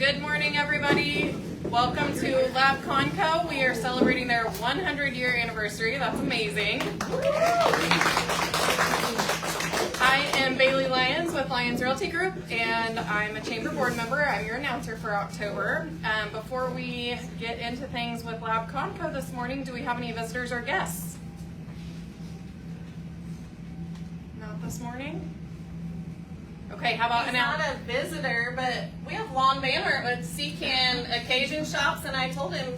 Good morning, everybody. Welcome to Labconco. We are celebrating their 100-year anniversary. That's amazing. I am Bailey Lyons with Lyons Realty Group, and I'm a chamber board member. I'm your announcer for October. Before we get into things with Labconco this morning, do we have any visitors or guests? Not this morning? Okay, how about He's not a visitor, but we have Lon Banner with Seacan Occasion Shops, and I told him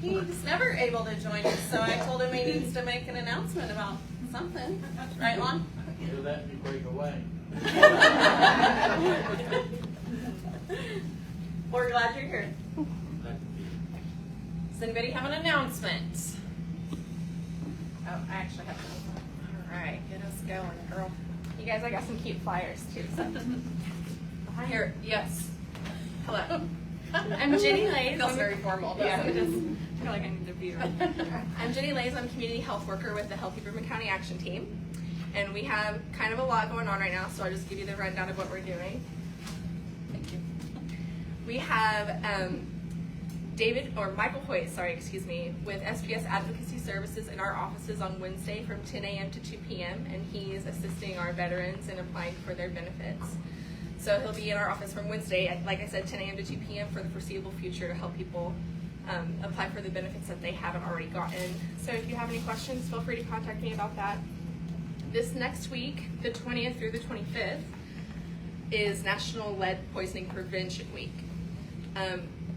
he's never able to join us, so I told him he needs to make an announcement about something. Right, Lon? Do that before you go away. We're glad you're here. Does anybody have an announcement? Oh, I actually have one. All right, get us going, girl. You guys, I got some cute flyers too. So. Here, yes. Hello. I'm Jenny Lays. Feels very formal, doesn't Yeah, it? I just feel like I need to be right. I'm Jenny Lays. I'm community health worker with the Healthy Bourbon County Action Team. And we have kind of a lot going on right now, so I'll just give you the rundown of what we're doing. Thank you. We have Michael Hoyt, with SPS Advocacy Services in our offices on Wednesday from 10 a.m. to 2 p.m. and he is assisting our veterans in applying for their benefits. So he'll be in our office from Wednesday at, like I said, 10 a.m. to 2 p.m. for the foreseeable future to help people apply for the benefits that they haven't already gotten. So if you have any questions, feel free to contact me about that. This next week, the 20th through the 25th, is National Lead Poisoning Prevention Week.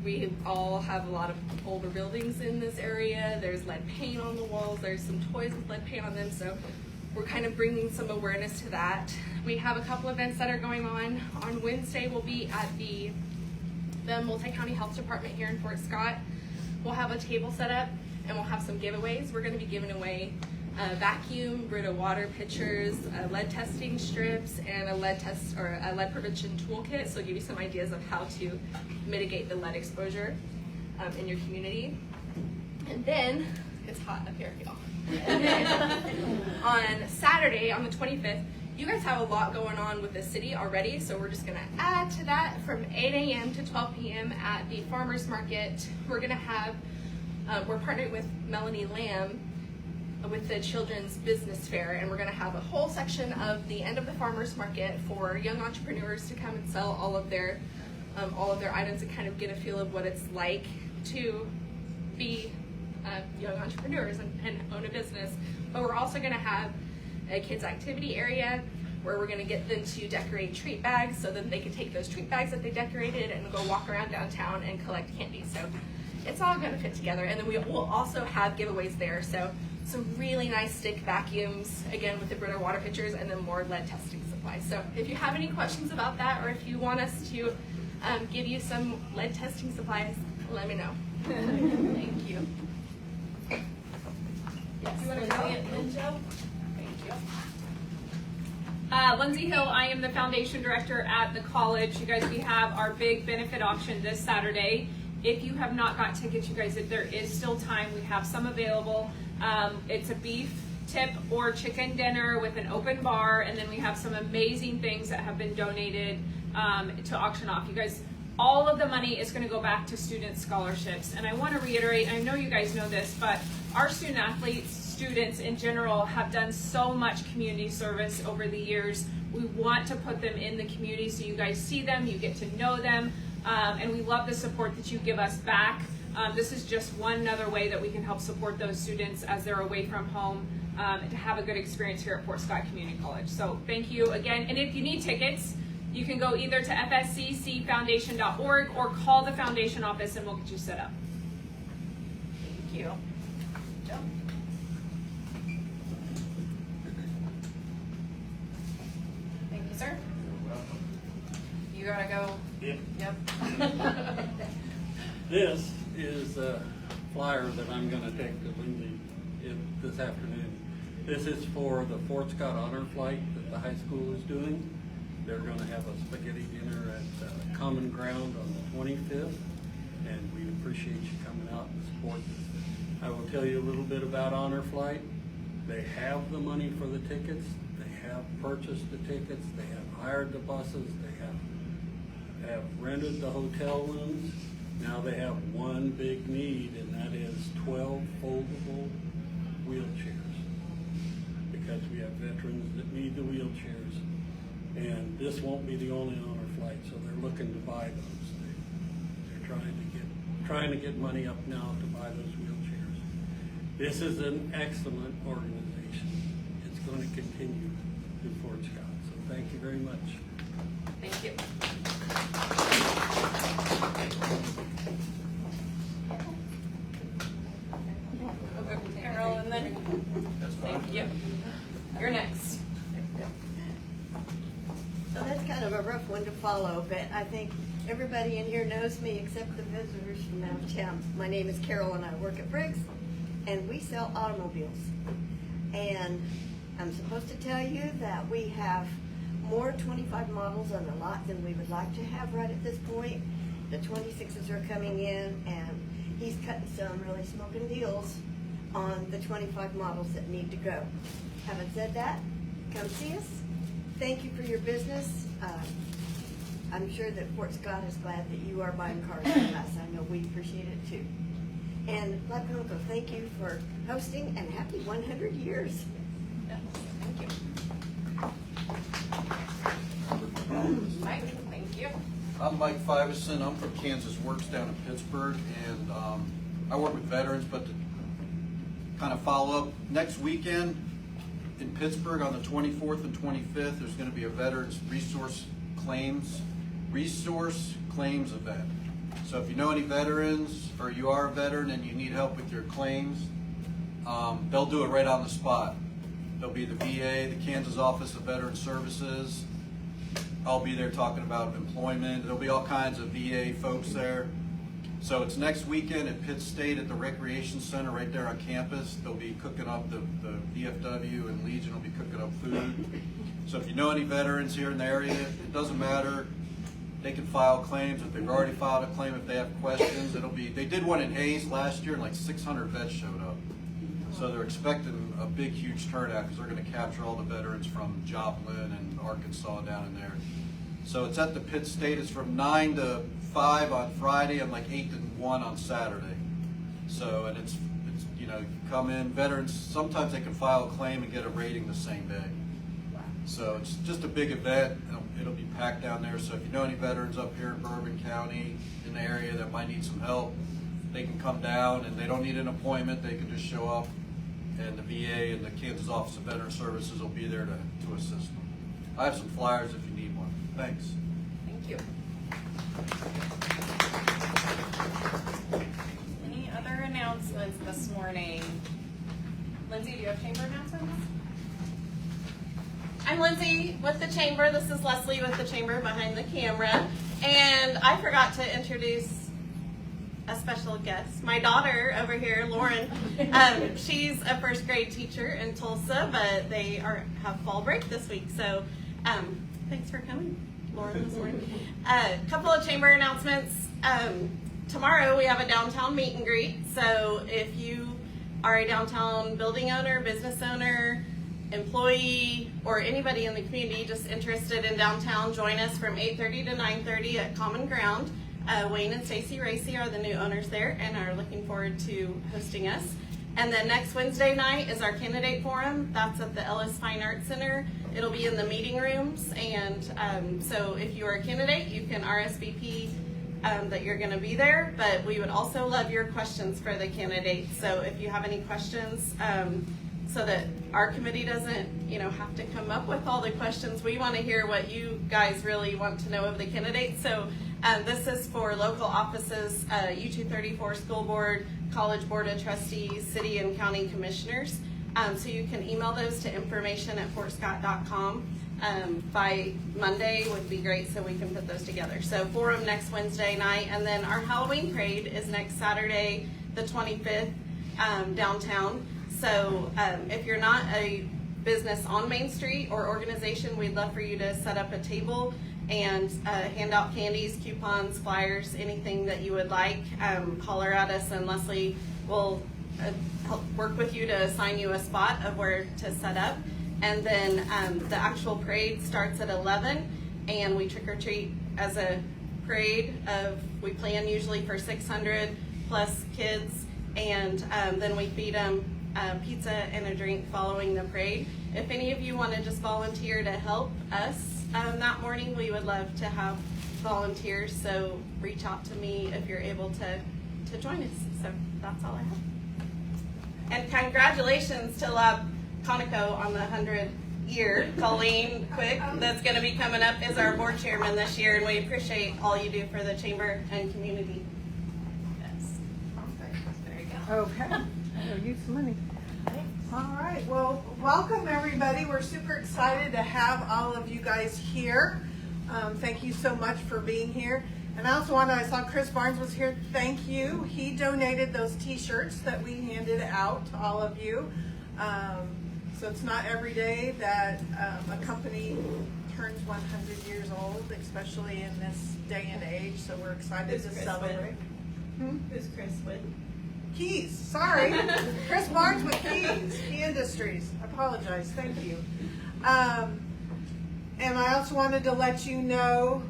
We all have a lot of older buildings in this area. There's lead paint on the walls. There's some toys with lead paint on them. So we're kind of bringing some awareness to that. We have a couple events that are going on. On Wednesday, we'll be at the Multi-County Health Department here in Fort Scott. We'll have a table set up and we'll have some giveaways. We're going to be giving away a vacuum, Brita water pitchers, lead testing strips, and a lead prevention toolkit. So give you some ideas of how to mitigate the lead exposure in your community. And then it's hot up here, y'all. And then on Saturday, on the 25th, you guys have a lot going on with the city already. So we're just going to add to that from 8 a.m. to 12 p.m. at the farmers market. We're going to have we're partnering with Melanie Lamb with the Children's Business Fair, and we're going to have a whole section of the end of the farmers market for young entrepreneurs to come and sell all of their items and kind of get a feel of what it's like to be young entrepreneurs and own a business. But we're also going to have a kids activity area where we're going to get them to decorate treat bags so that they can take those treat bags that they decorated and go walk around downtown and collect candy. So it's all going to fit together. And then we will also have giveaways there. So some really nice stick vacuums, again with the Brita water pitchers, and then more lead testing supplies. So if you have any questions about that, or if you want us to give you some lead testing supplies, let me know. Thank you. Yes. You want to say it, Lynn Jo? Thank you. Lindsay Hill, I am the foundation director at the college. You guys, we have our big benefit auction this Saturday. If you have not got tickets, you guys, there is still time. We have some available. It's a beef tip or chicken dinner with an open bar, and then we have some amazing things that have been donated to auction off. You guys, all of the money is going to go back to student scholarships. And I want to reiterate, I know you guys know this, but our student athletes, students in general, have done so much community service over the years. We want to put them in the community so you guys see them, you get to know them, and we love the support that you give us back. This is just one other way that we can help support those students as they're away from home to have a good experience here at Fort Scott Community College. So thank you again. And if you need tickets, you can go either to fsccfoundation.org or call the foundation office and we'll get you set up. Thank you. Joe? Thank you, sir. You gotta go. Yep. Yep. This is a flyer that I'm going to take to Lindsay this afternoon. This is for the Fort Scott Honor Flight that the high school is doing. They're going to have a spaghetti dinner at Common Ground on the 25th, and we appreciate you coming out and supporting us. I will tell you a little bit about Honor Flight. They have the money for the tickets. They have purchased the tickets. They have hired the buses. They have have rented the hotel rooms. Now they have one big need, and that is 12 foldable wheelchairs. Because we have veterans that need the wheelchairs. And this won't be the only honor flight, so they're looking to buy those. They're trying to get money up now to buy those wheelchairs. This is an excellent organization. It's going to continue through Fort Scott. So thank you very much. Thank you. Okay, Carol, and then thank you. You're next. So that's kind of a rough one to follow, but I think everybody in here knows me except the visitors from out of town. My name is Carol and I work at Briggs, and we sell automobiles. And I'm supposed to tell you that we have more 25 models on the lot than we would like to have right at this point. The 26s are coming in, and he's cutting some really smoking deals on the 25 models that need to go. Having said that, come see us. Thank you for your business. I'm sure that Fort Scott is glad that you are buying cars from us. I know we appreciate it too. And Labconco, thank you for hosting, and happy 100 years. Thank you. Mike, thank you. I'm Mike Fivison. I'm from Kansas Works down in Pittsburgh, and I work with veterans, but to kind of follow up, next weekend in Pittsburgh on the 24th and 25th, there's going to be a Veterans Resource Claims event. So if you know any veterans, or you are a veteran and you need help with your claims, they'll do it right on the spot. There'll be the VA, the Kansas Office of Veteran Services. I'll be there talking about employment. There'll be all kinds of VA folks there. So it's next weekend at Pitt State at the Recreation Center right there on campus. They'll be cooking up, the VFW and Legion will be cooking up food. So if you know any veterans here in the area, it doesn't matter. They can file claims. If they've already filed a claim, if they have questions, they did one in Hayes last year and like 600 vets showed up. So they're expecting a big, huge turnout because they're going to capture all the veterans from Joplin and Arkansas down in there. So it's at the Pitt State. It's from 9 to 5 on Friday and like 8 to 1 on Saturday. So, and it's you know, you come in, veterans, sometimes they can file a claim and get a rating the same day. So it's just a big event. It'll be packed down there. So if you know any veterans up here in Bourbon County, in the area that might need some help, they can come down, and they don't need an appointment. They can just show up, and the VA and the Kansas Office of Veteran Services will be there to assist them. I have some flyers if you need one. Thanks. Thank you. Any other announcements this morning? Lindsay, do you have chamber announcements? I'm Lindsay with the chamber. This is Leslie with the chamber behind the camera. And I forgot to introduce a special guest. My daughter over here, Lauren, she's a first grade teacher in Tulsa, but they have fall break this week. So thanks for coming, Lauren, this morning. A couple of chamber announcements. Tomorrow we have a downtown meet and greet. So if you are a downtown building owner, business owner, employee, or anybody in the community just interested in downtown, join us from 8:30 to 9:30 at Common Ground. Wayne and Stacy Racy are the new owners there and are looking forward to hosting us. And then next Wednesday night is our candidate forum. That's at the Ellis Fine Arts Center. It'll be in the meeting rooms, and so if you are a candidate, you can RSVP that you're going to be there. But we would also love your questions for the candidates. So if you have any questions, so that our committee doesn't, have to come up with all the questions. We want to hear what you guys really want to know of the candidates. So this is for local offices, U234 School Board, College Board of Trustees, City and County Commissioners. So you can email those to information@fortscott.com. By Monday would be great, so we can put those together. So forum next Wednesday night, and then our Halloween parade is next Saturday, the 25th, downtown. So if you're not a business on Main Street or organization, we'd love for you to set up a table and hand out candies, coupons, flyers, anything that you would like. Holler at us, and Leslie will help work with you to assign you a spot of where to set up. And then the actual parade starts at 11, and we trick or treat as a parade we plan usually for 600 plus kids, and then we feed them pizza and a drink following the parade. If any of you want to just volunteer to help us that morning, we would love to have volunteers, so reach out to me if you're able to join us. So that's all I have. And congratulations to Labconco on the 100th year. Colleen Quick, that's going to be coming up, is our board chairman this year, and we appreciate all you do for the chamber and community. Yes. There you go. Okay. I'll use some money. All right. Well, welcome everybody. We're super excited to have all of you guys here. Thank you so much for being here. And I also I saw Chris Barnes was here. Thank you. He donated those t-shirts that we handed out to all of you. So it's not every day that a company turns 100 years old, especially in this day and age. So we're excited to celebrate. Who's Chris with? Keys, sorry. Chris Barnes with Keys, Key Industries. I apologize, thank you. And I also wanted to let you know,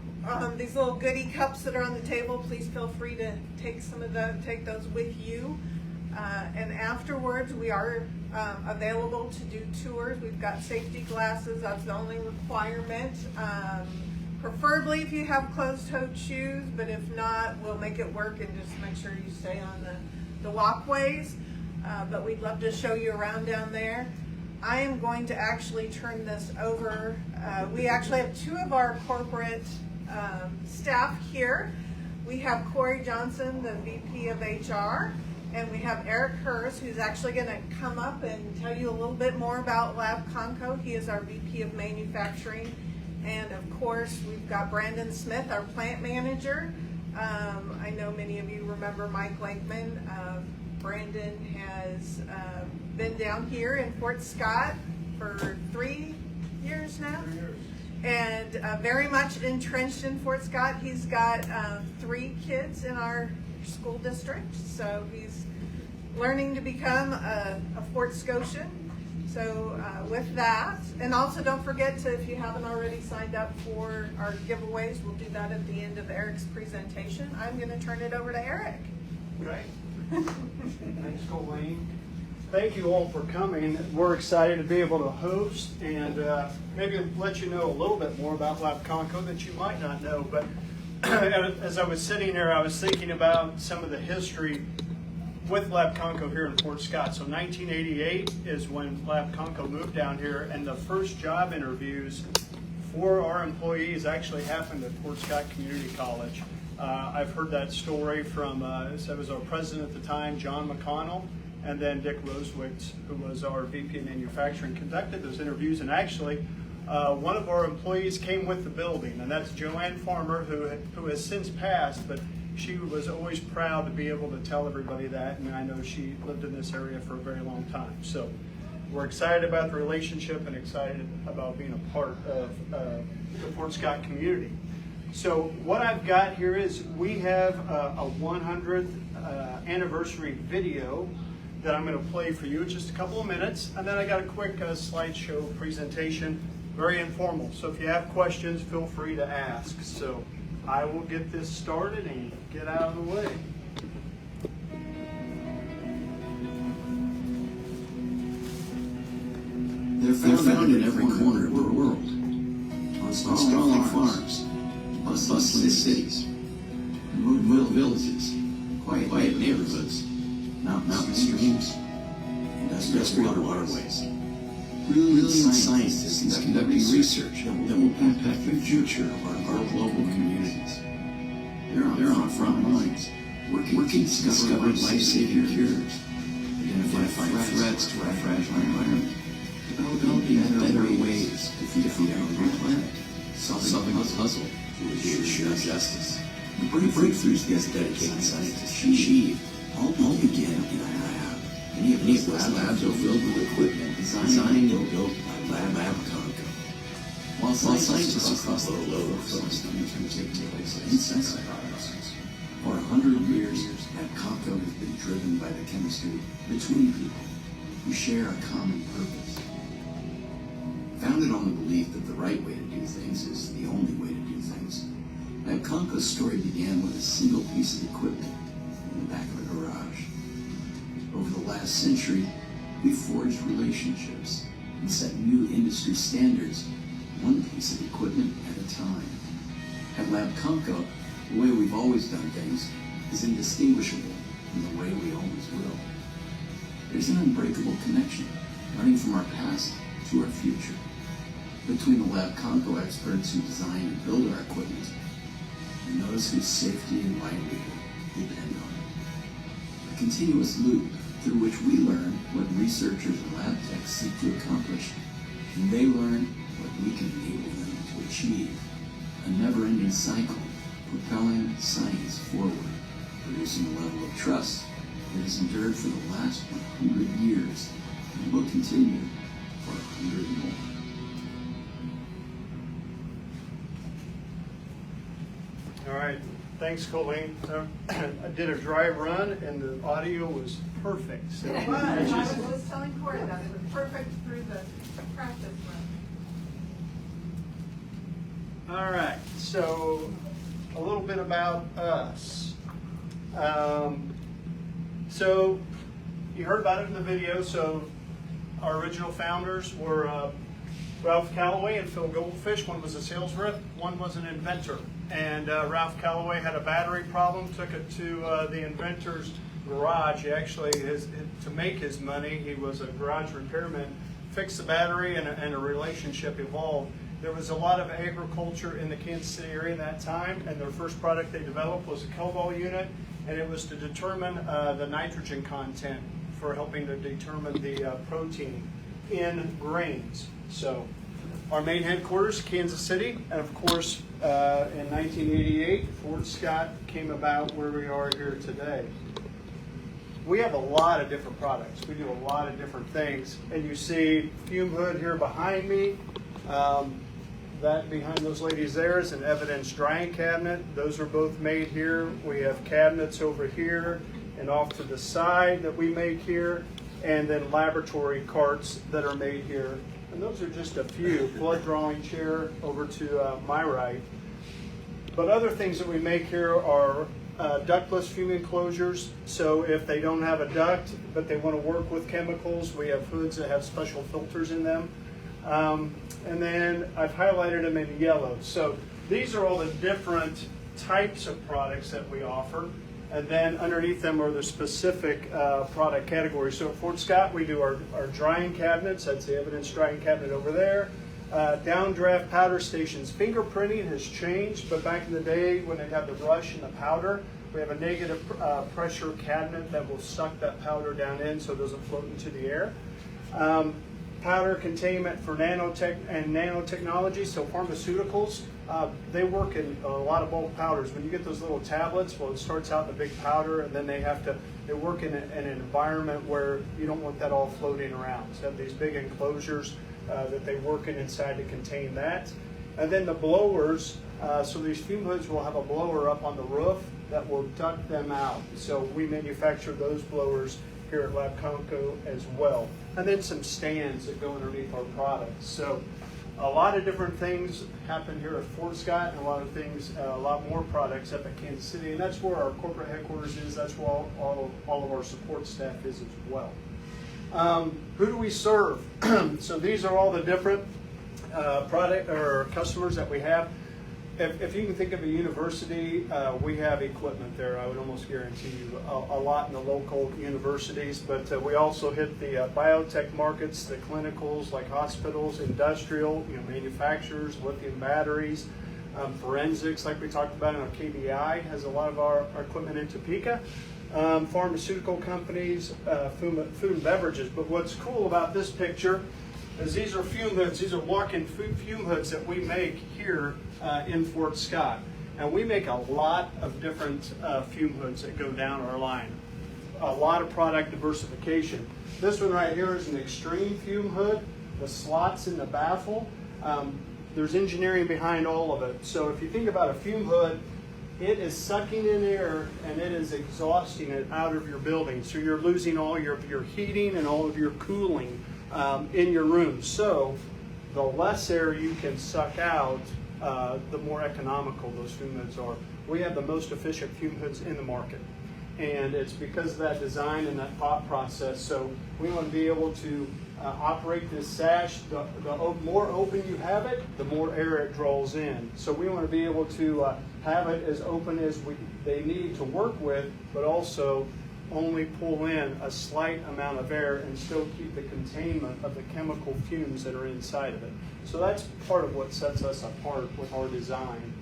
these little goodie cups that are on the table, please feel free to take take those with you. And afterwards, we are available to do tours. We've got safety glasses, that's the only requirement. Preferably if you have closed-toed shoes, but if not, we'll make it work and just make sure you stay on the walkways. But we'd love to show you around down there. I am going to actually turn this over. We actually have two of our corporate staff here. We have Corey Johnson, the VP of HR, and we have Eric Hers, who's actually going to come up and tell you a little bit more about Labconco. He is our VP of Manufacturing. And of course, we've got Brandon Smith, our plant manager. I know many of you remember Mike Lankman. Brandon has been down here in Fort Scott for 3 years now. 3 years. And very much entrenched in Fort Scott. He's got 3 kids in our school district, so he's learning to become a Fort Scotian. So with that, and also don't forget to, if you haven't already signed up for our giveaways, we'll do that at the end of Eric's presentation. I'm going to turn it over to Eric. Great. Thanks, Colleen. Thank you all for coming. We're excited to be able to host and maybe let you know a little bit more about Labconco that you might not know. But as I was sitting there, I was thinking about some of the history with Labconco here in Fort Scott. So 1988 is when Labconco moved down here, and the first job interviews for our employees actually happened at Fort Scott Community College. I've heard that story from, so it was our president at the time, John McConnell, and then Dick Rosewitz, who was our VP of Manufacturing, conducted those interviews. And actually, one of our employees came with the building, and that's Joanne Farmer, who has since passed, but she was always proud to be able to tell everybody that, and I know she lived in this area for a very long time. So we're excited about the relationship and excited about being a part of the Fort Scott community. So what I've got here is we have a 100th anniversary video that I'm going to play for you in just a couple of minutes, and then I got a quick slideshow presentation, very informal. So if you have questions, feel free to ask. So I will get this started and get out of the way. They're found in every corner of the world, on sprawling farms, bustling cities, remote villages, quiet neighborhoods, mountain streams, industrial waterways. Brilliant scientists conducting research that will impact the future of our global communities. They're on front lines, working to discover life-saving cures, identifying threats to our fragile environment, developing better ways to feed our planet, solving the puzzle to ensure justice. The breakthroughs these dedicated scientists achieve all begin in a lab. Many of these labs are filled with equipment designed and built by Labconco. While scientists across the globe focus on take place inside processes, for 100 years, Labconco has been driven by the chemistry between people who share a common purpose. Founded on the belief that the right way to do things is the only way to do things, Labconco's story began with a single piece of equipment in the back of a garage. Over the last century, we forged relationships and set new industry standards, one piece of equipment at a time. At Labconco, the way we've always done things is indistinguishable from the way we always will. There's an unbreakable connection running from our past to our future, between the Labconco experts who design and build our equipment and those whose safety and livelihood depend on it. A continuous loop through which we learn what researchers and lab techs seek to accomplish, and they learn what we can enable them to achieve. A never-ending cycle propelling science forward, producing a level of trust that has endured for the last 100 years and will continue for 100 more. All right, thanks, Colleen. I did a dry run and the audio was perfect. So But I was telling Corey that it was perfect through the practice run. All right, so a little bit about us. So you heard about it in the video. So our original founders were Ralph Calloway and Phil Goldfish. One was a sales rep, one was an inventor. And Ralph Calloway had a battery problem, took it to the inventor's garage. He actually, to make his money, he was a garage repairman, fixed the battery, and a relationship evolved. There was a lot of agriculture in the Kansas City area at that time, and their first product they developed was a Cobol unit, and it was to determine the nitrogen content for helping to determine the protein in grains. So our main headquarters, Kansas City, and of course, in 1988, Fort Scott came about where we are here today. We have a lot of different products. We do a lot of different things, and you see fume hood here behind me. That behind those ladies there is an evidence drying cabinet. Those are both made here. We have cabinets over here and off to the side that we make here, and then laboratory carts that are made here. And those are just a few. Blood drawing chair over to my right. But other things that we make here are ductless fume enclosures. So if they don't have a duct, but they want to work with chemicals, we have hoods that have special filters in them. And then I've highlighted them in yellow. So these are all the different types of products that we offer. And then underneath them are the specific product categories. So at Fort Scott, we do our drying cabinets. That's the evidence drying cabinet over there. Downdraft powder stations. Fingerprinting has changed, but back in the day when they'd have the brush and the powder, we have a negative pressure cabinet that will suck that powder down in so it doesn't float into the air. Powder containment for nanotechnology, so pharmaceuticals. They work in a lot of bulk powders. When you get those little tablets, well, it starts out in a big powder, and then they work in an environment where you don't want that all floating around. So they have these big enclosures that they work in inside to contain that. And then the blowers, so these fume hoods will have a blower up on the roof that will duct them out. So we manufacture those blowers here at Labconco as well. And then some stands that go underneath our products. So a lot of different things happen here at Fort Scott, and a lot more products up at Kansas City, and that's where our corporate headquarters is. That's where all of our support staff is as well. Who do we serve? So these are all the different product or customers that we have. If you can think of a university, we have equipment there. I would almost guarantee you a lot in the local universities, but we also hit the biotech markets, the clinicals like hospitals, industrial, manufacturers, lithium batteries, forensics like we talked about in our KBI has a lot of our equipment in Topeka, pharmaceutical companies, food and beverages. But what's cool about this picture is these are fume hoods. These are walk-in fume hoods that we make here in Fort Scott. And we make a lot of different fume hoods that go down our line. A lot of product diversification. This one right here is an extreme fume hood. The slots in the baffle. There's engineering behind all of it. So if you think about a fume hood, it is sucking in air and it is exhausting it out of your building. So you're losing all your heating and all of your cooling in your room. So the less air you can suck out, the more economical those fume hoods are. We have the most efficient fume hoods in the market. And it's because of that design and that thought process. So we want to be able to operate this sash. The more open you have it, the more air it draws in. So we want to be able to have it as open as they need to work with, but also only pull in a slight amount of air and still keep the containment of the chemical fumes that are inside of it. So that's part of what sets us apart with our design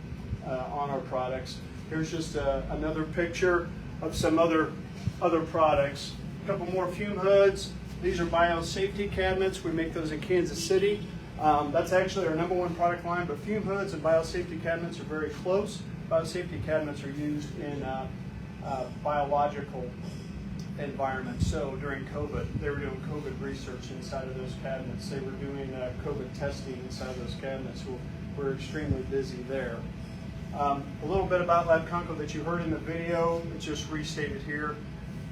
on our products. Here's just another picture of some other products. A couple more fume hoods. These are biosafety cabinets. We make those in Kansas City. That's actually our #1 product line, but fume hoods and biosafety cabinets are very close. Biosafety cabinets are used in biological environments. So during COVID, they were doing COVID research inside of those cabinets. They were doing COVID testing inside of those cabinets. So we're extremely busy there. A little bit about Labconco that you heard in the video, it's just restated here.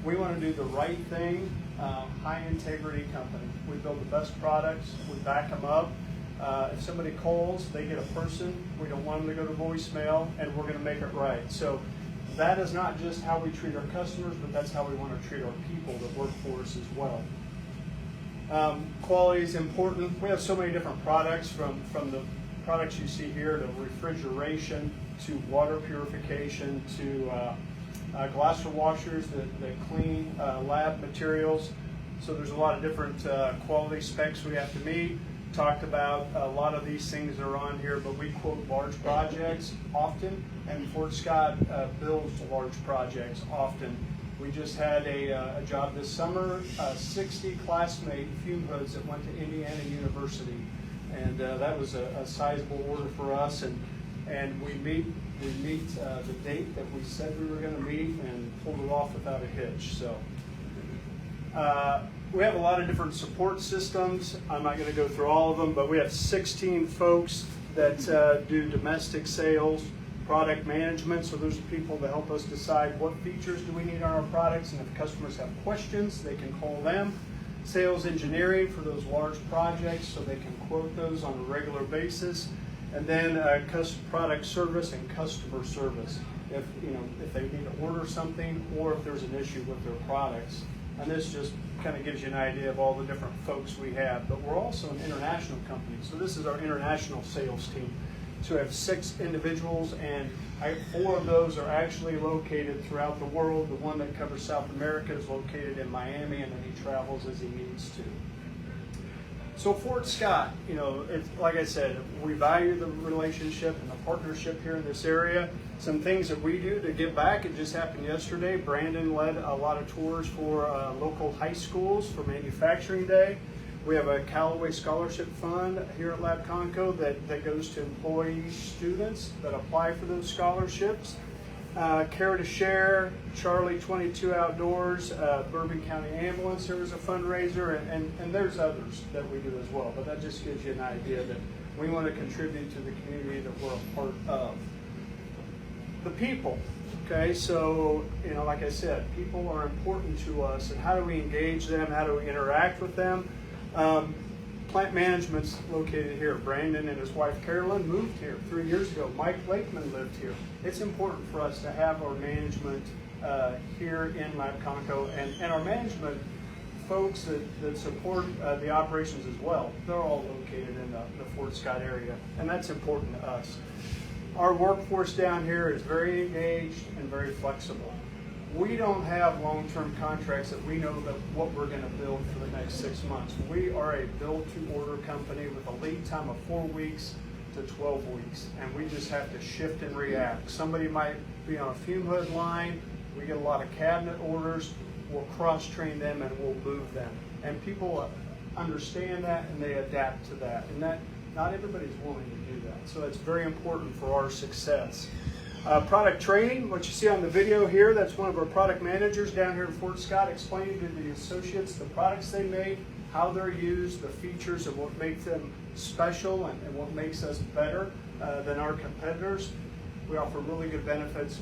We want to do the right thing, high integrity company. We build the best products, we back them up. If somebody calls, they get a person. We don't want them to go to voicemail, and we're going to make it right. So that is not just how we treat our customers, but that's how we want to treat our people that work for us as well. Quality is important. We have so many different products, from the products you see here to refrigeration, to water purification, to glass washers that clean lab materials. So there's a lot of different quality specs we have to meet. Talked about a lot of these things that are on here, but we quote large projects often, and Fort Scott builds large projects often. We just had a job this summer, 60 classmate fume hoods that went to Indiana University, and that was a sizable order for us, and we meet the date that we said we were going to meet and pulled it off without a hitch. So we have a lot of different support systems. I'm not going to go through all of them, but we have 16 folks that do domestic sales, product management. So those are people that help us decide what features do we need on our products, and if customers have questions, they can call them. Sales engineering for those large projects, so they can quote those on a regular basis. And then product service and customer service, if they need to order something or if there's an issue with their products. And this just kind of gives you an idea of all the different folks we have. But we're also an international company, so this is our international sales team. So we have 6 individuals, and 4 of those are actually located throughout the world. The one that covers South America is located in Miami, and then he travels as he needs to. So Fort Scott, it's, like I said, we value the relationship and the partnership here in this area. Some things that we do to give back, it just happened yesterday. Brandon led a lot of tours for local high schools for Manufacturing Day. We have a Callaway Scholarship Fund here at Labconco that goes to employee students that apply for those scholarships. Care to Share, Charlie 22 Outdoors, Bourbon County Ambulance, there was a fundraiser, and there's others that we do as well. But that just gives you an idea that we want to contribute to the community that we're a part of. The people, okay, so, like I said, people are important to us, and how do we engage them? How do we interact with them? Plant management's located here. Brandon and his wife Carolyn moved here 3 years ago. Mike Lakeman lived here. It's important for us to have our management here in Labconco, and our management folks that support the operations as well. They're all located in the Fort Scott area, and that's important to us. Our workforce down here is very engaged and very flexible. We don't have long-term contracts that we know that what we're going to build for the next 6 months. We are a build-to-order company with a lead time of 4 weeks to 12 weeks, and we just have to shift and react. Somebody might be on a fume hood line. We get a lot of cabinet orders. We'll cross-train them and we'll move them. And people understand that and they adapt to that. And that not everybody's willing to do that. So it's very important for our success. Product training, what you see on the video here, that's one of our product managers down here in Fort Scott explaining to the associates the products they make, how they're used, the features of what makes them special and what makes us better than our competitors. We offer really good benefits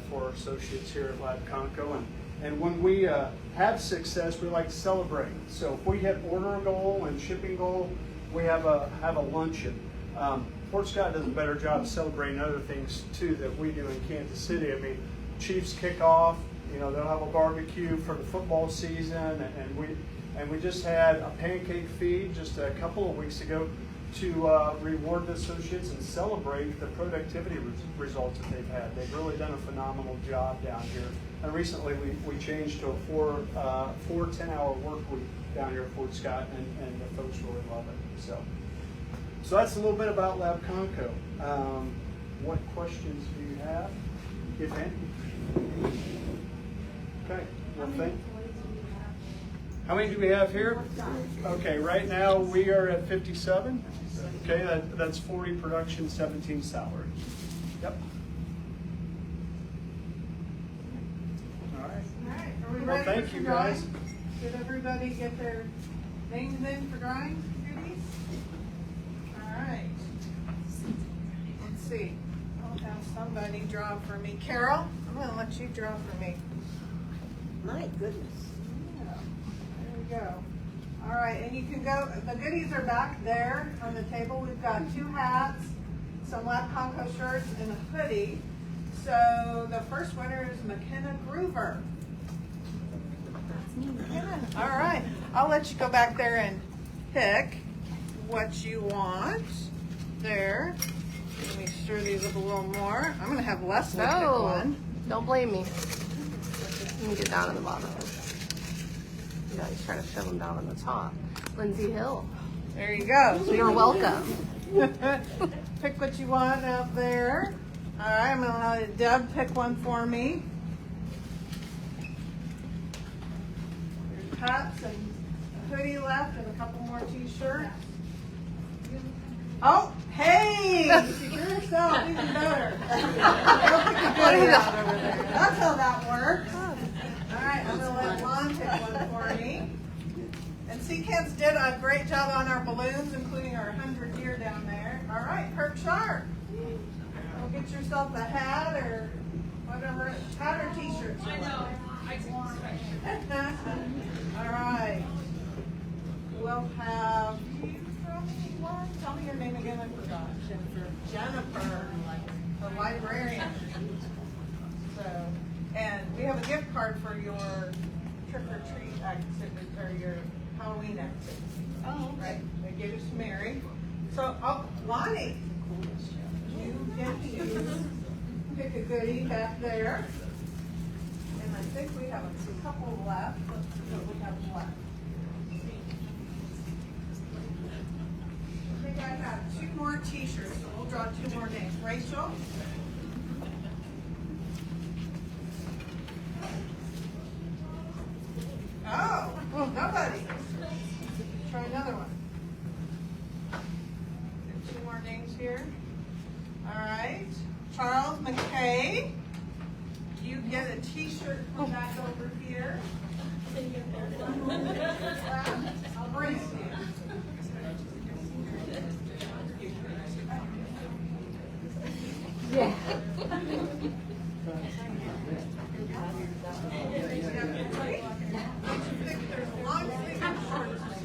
for our associates here at Labconco. And when we have success, we like to celebrate. So if we hit order goal and shipping goal, we have a luncheon. Fort Scott does a better job of celebrating other things too that we do in Kansas City. I mean, Chiefs kickoff, you know, they'll have a barbecue for the football season, and we just had a pancake feed just a couple of weeks ago to reward the associates and celebrate the productivity results that they've had. They've really done a phenomenal job down here. And recently we changed to a four 10-hour work week down here at Fort Scott, and the folks really love it. So that's a little bit about Labconco. What questions do you have, if any? Okay, well, how many do we have here? Okay, right now we are at 57. Okay, that's 40 production, 17 salary. Yep. All right. All right, are we Well, ready thank for you, drawing? guys. Did everybody get their names in for drawing duties? All right. Let's see. I'll have somebody draw for me. Carol, I'm gonna let you draw for me. My goodness. Yeah, there we go. All right, and you can go, the goodies are back there on the table. We've got 2 hats, some Labconco shirts, and a hoodie. So the first winner is McKenna Groover. McKenna. All right, I'll let you go back there and pick what you want. There. Let me stir these up a little more. I'm gonna have Leslie pick one. Don't blame me. Let me get down on the bottom. You always try to shove them down on the top. Lindsay Hill. There you go. You're welcome. Pick what you want out there. All right, I'm gonna let Deb pick one for me. There's hats and a hoodie left and a couple more t-shirts. Oh, hey! You drew yourself even better. Go pick a goodie out over there. That's how that works. All right, I'm gonna let Lon pick one for me. And Seacats did a great job on our balloons, including our 100 deer down there. All right, Kurt Sharp. Go get yourself a hat or whatever, hat or t-shirt. I know. I All right. We'll have, tell me your name again, I forgot. Jennifer, the librarian. So, and we have a gift card for your trick or treat activity, or your Halloween activity. Oh, Right, they gave it to Mary. So, Lonnie, you get to pick a goodie back there. And I think we have a couple left. Let's see what we have left. I think I have 2 more t-shirts, so we'll draw 2 more names. Rachel? Oh, nobody. Try another one. 2 more names here. All right. Charles McKay. You get a t-shirt from back over here. I'll bring it to you. Yeah. There's a long sleeve and short sleeve.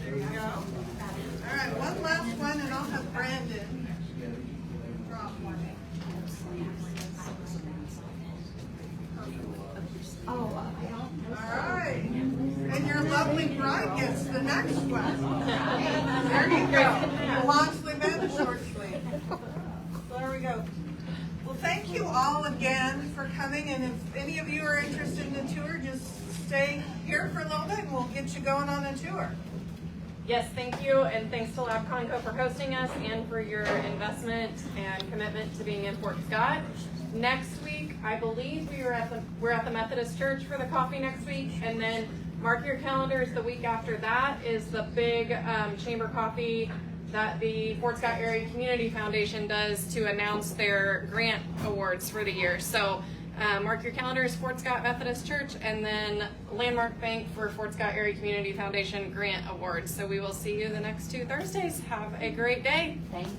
There you go. All right, one last one, and I'll have Brandon draw for me. All right, and your lovely bride gets the next one. There you go. The long sleeve and the short sleeve. So there we go. Well, thank you all again for coming, and if any of you are interested in the tour, just stay here for a little bit and we'll get you going on a tour. Yes, thank you, and thanks to Labconco for hosting us and for your investment and commitment to being in Fort Scott. Next week, I believe we're at the Methodist Church for the coffee next week, and then mark your calendars. The week after that is the big chamber coffee that the Fort Scott Area Community Foundation does to announce their grant awards for the year. So mark your calendars, Fort Scott Methodist Church, and then Landmark Bank for Fort Scott Area Community Foundation Grant Awards. So we will see you the next 2 Thursdays. Have a great day. Thank you.